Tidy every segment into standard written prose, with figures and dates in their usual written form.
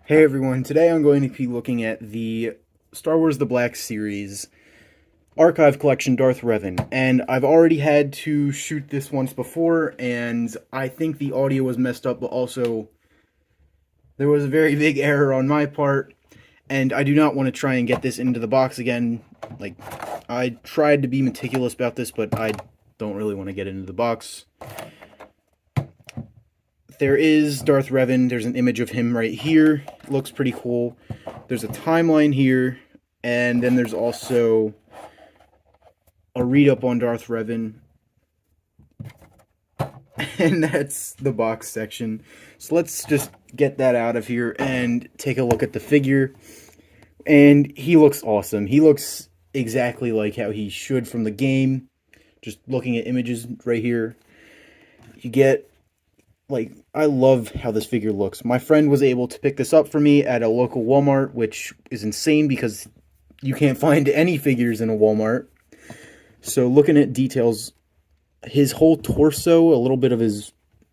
Hey everyone, today I'm going to be looking at the Star Wars The Black Series Archive Collection Darth Revan, and I've already had to shoot this once before, and I think the audio was messed up, but also there was a very big error on my part, and I do not want to try and get this into the box again. Like, I tried to be meticulous about this, but I don't really want to get into the box. There is Darth Revan. There's an image of him right here. Looks pretty cool. There's a timeline here, and then there's also a read-up on Darth Revan. And that's the box section. So let's just get that out of here and take a look at the figure. And he looks awesome. He looks exactly like how he should from the game. Just looking at images right here. You get... Like, I love how this figure looks. My friend was able to pick this up for me at a local Walmart, which is insane because you can't find any figures in a Walmart. So looking at details, his whole torso, a little bit of his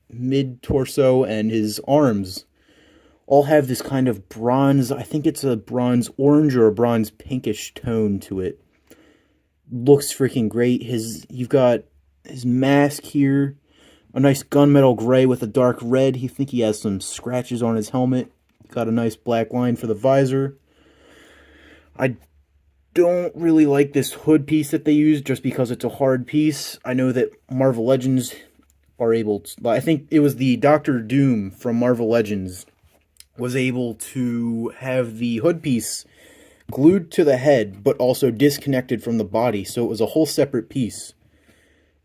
mid-torso, and his arms all have this kind of bronze, I think it's a bronze orange or a bronze pinkish tone to it. Looks freaking great. You've got his mask here. A nice gunmetal gray with a dark red. You think he has some scratches on his helmet. Got a nice black line for the visor. I don't really like this hood piece that they use just because it's a hard piece. I know that Marvel Legends are able to... I think it was the Doctor Doom from Marvel Legends was able to have the hood piece glued to the head but also disconnected from the body. So it was a whole separate piece.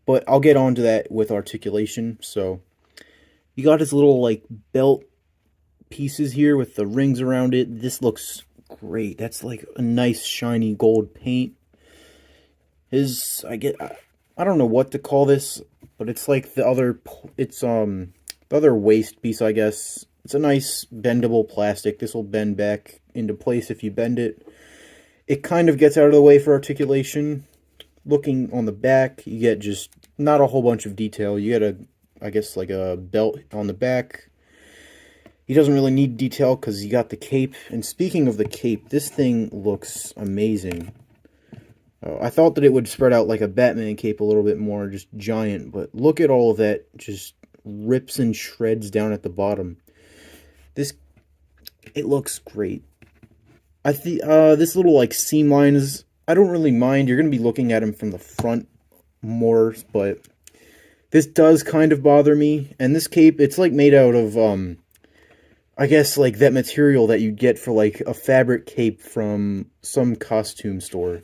But I'll get on to that with Articulation. So, you got his little, like, belt pieces here with the rings around it. This looks great. That's, like, a nice, shiny gold paint. I don't know what to call this, but it's like the other waist piece, I guess. It's a nice, bendable plastic. This will bend back into place if you bend it. It kind of gets out of the way for Articulation. Looking on the back, you get just not a whole bunch of detail. You get I guess, like a belt on the back. He doesn't really need detail because you got the cape. And speaking of the cape, this thing looks amazing. I thought that it would spread out like a Batman cape a little bit more, just giant. But look at all of that, just rips and shreds down at the bottom. It looks great. I think this little like seam lines, I don't really mind. You're going to be looking at him from the front more, but this does kind of bother me. And this cape, it's like made out of, I guess like that material that you get for like a fabric cape from some costume store.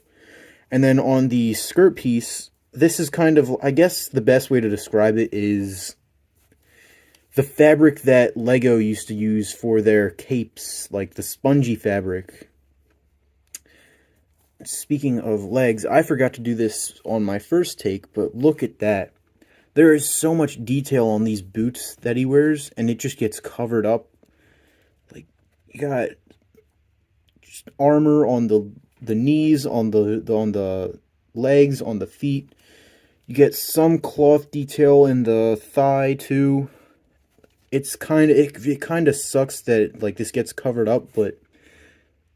And then on the skirt piece, this is kind of, I guess the best way to describe it is the fabric that Lego used to use for their capes, like the spongy fabric. Speaking of legs, I forgot to do this on my first take, but look at that. There is so much detail on these boots that he wears, and it just gets covered up. Like, you got just armor on the knees, on the legs, on the feet. You get some cloth detail in the thigh too. It kind of sucks that like this gets covered up, but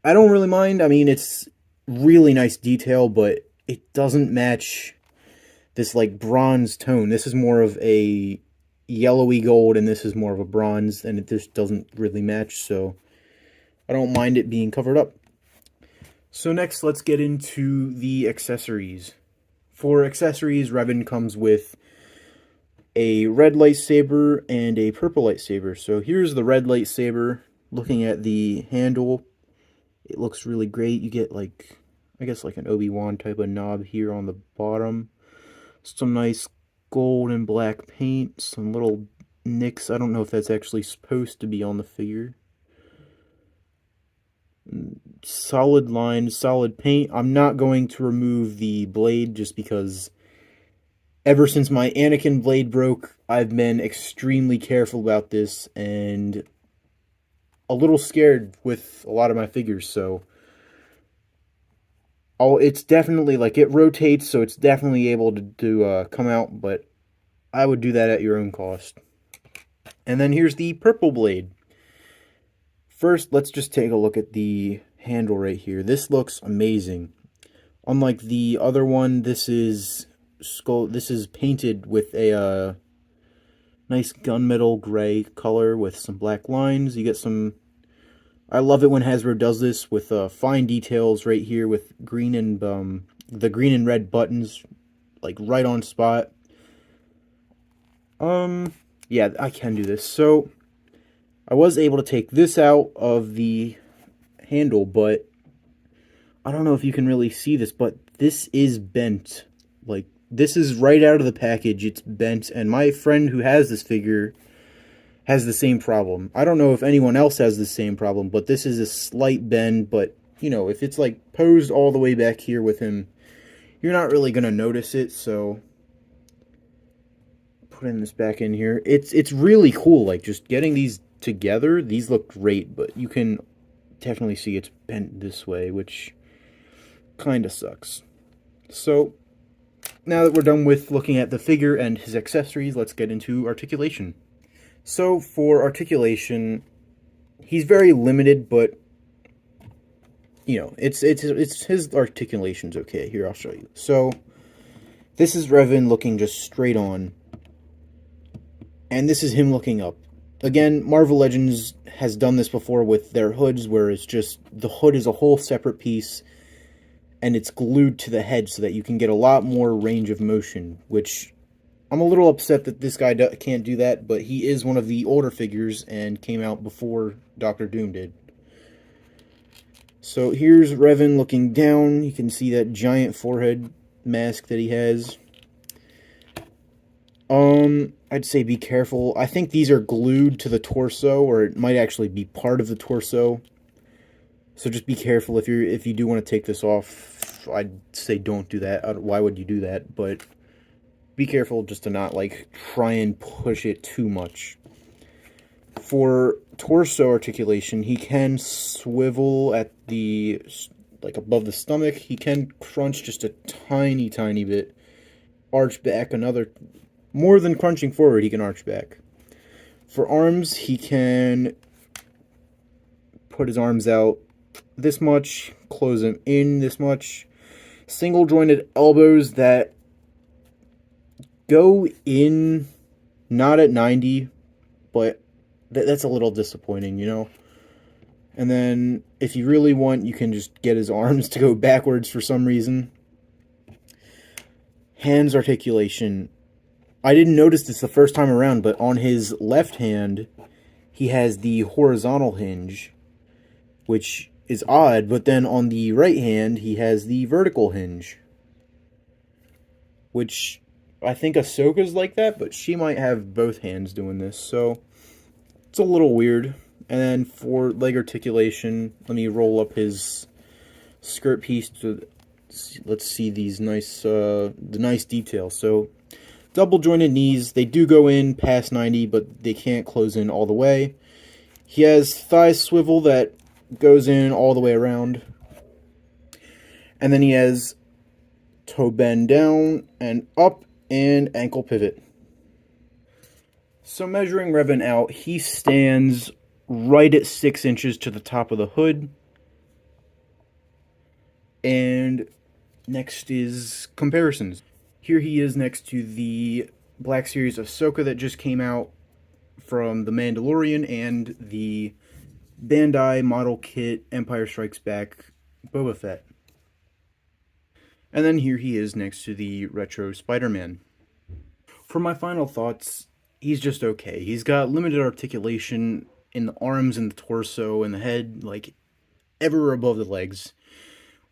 I don't really mind. I mean, it's really nice detail, but it doesn't match this like bronze tone. This is more of a yellowy gold, and this is more of a bronze, and it just doesn't really match, so I don't mind it being covered up. So next, let's get into the accessories. For accessories, Revan comes with a red lightsaber and a purple lightsaber. So here's the red lightsaber. Looking at the handle, it looks really great. You get like, I guess like an Obi-Wan type of knob here on the bottom. Some nice gold and black paint. Some little nicks. I don't know if that's actually supposed to be on the figure. Solid lines, solid paint. I'm not going to remove the blade just because ever since my Anakin blade broke, I've been extremely careful about this and a little scared with a lot of my figures, so it's definitely, like, it rotates, so it's definitely able to come out, but I would do that at your own cost. And then here's the purple blade. First, let's just take a look at the handle right here. This looks amazing. Unlike the other one, this is painted with a nice gunmetal gray color with some black lines. You get some. I love it when Hasbro does this with fine details right here with green and the green and red buttons, like right on spot. Yeah, I can do this. So I was able to take this out of the handle, but I don't know if you can really see this, but this is bent. Like, this is right out of the package. It's bent, and my friend who has this figure has the same problem. I don't know if anyone else has the same problem, but this is a slight bend, but, you know, if it's, like, posed all the way back here with him, you're not really going to notice it, so putting this back in here. It's really cool, like, just getting these together. These look great, but you can definitely see it's bent this way, which kind of sucks. So, now that we're done with looking at the figure and his accessories, let's get into articulation. So, for articulation, he's very limited, but, you know, it's his articulation's okay. Here, I'll show you. So, this is Revan looking just straight on, and this is him looking up. Again, Marvel Legends has done this before with their hoods, where it's just, the hood is a whole separate piece, and it's glued to the head so that you can get a lot more range of motion, which I'm a little upset that this guy can't do that, but he is one of the older figures and came out before Doctor Doom did. So here's Revan looking down. You can see that giant forehead mask that he has. I'd say be careful. I think these are glued to the torso, or it might actually be part of the torso. So just be careful if you do want to take this off. I'd say don't do that. Why would you do that? But be careful just to not, like, try and push it too much. For torso articulation, he can swivel at the, like, above the stomach. He can crunch just a tiny, tiny bit. Arch back another, more than crunching forward, he can arch back. For arms, he can put his arms out this much, close them in this much. Single jointed elbows that go in, not at 90, but that's a little disappointing, you know? And then, if you really want, you can just get his arms to go backwards for some reason. Hands articulation. I didn't notice this the first time around, but on his left hand, he has the horizontal hinge, which is odd, but then on the right hand, he has the vertical hinge, which I think Ahsoka's like that, but she might have both hands doing this, so it's a little weird. And then for leg articulation, let me roll up his skirt piece to let's see these nice the nice details. So double jointed knees, they do go in past 90, but they can't close in all the way. He has thigh swivel that goes in all the way around. And then he has toe bend down and up and ankle pivot. So measuring Revan out, he stands right at 6 inches to the top of the hood. And next is comparisons. Here he is next to the Black Series Ahsoka that just came out from The Mandalorian and the Bandai model kit Empire Strikes Back Boba Fett. And then here he is next to the retro Spider-Man. For my final thoughts, he's just okay. He's got limited articulation in the arms and the torso and the head, like, ever above the legs,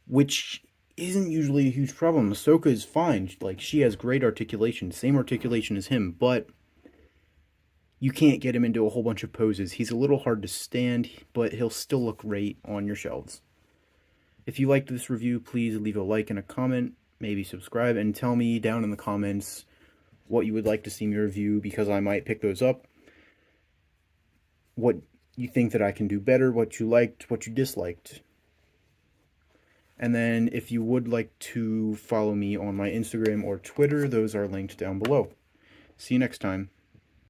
which isn't usually a huge problem. Ahsoka is fine. Like, she has great articulation, same articulation as him, but you can't get him into a whole bunch of poses. He's a little hard to stand, but he'll still look great on your shelves. If you liked this review, please leave a like and a comment, maybe subscribe, and tell me down in the comments what you would like to see me review, because I might pick those up. What you think that I can do better, what you liked, what you disliked. And then if you would like to follow me on my Instagram or Twitter, those are linked down below. See you next time.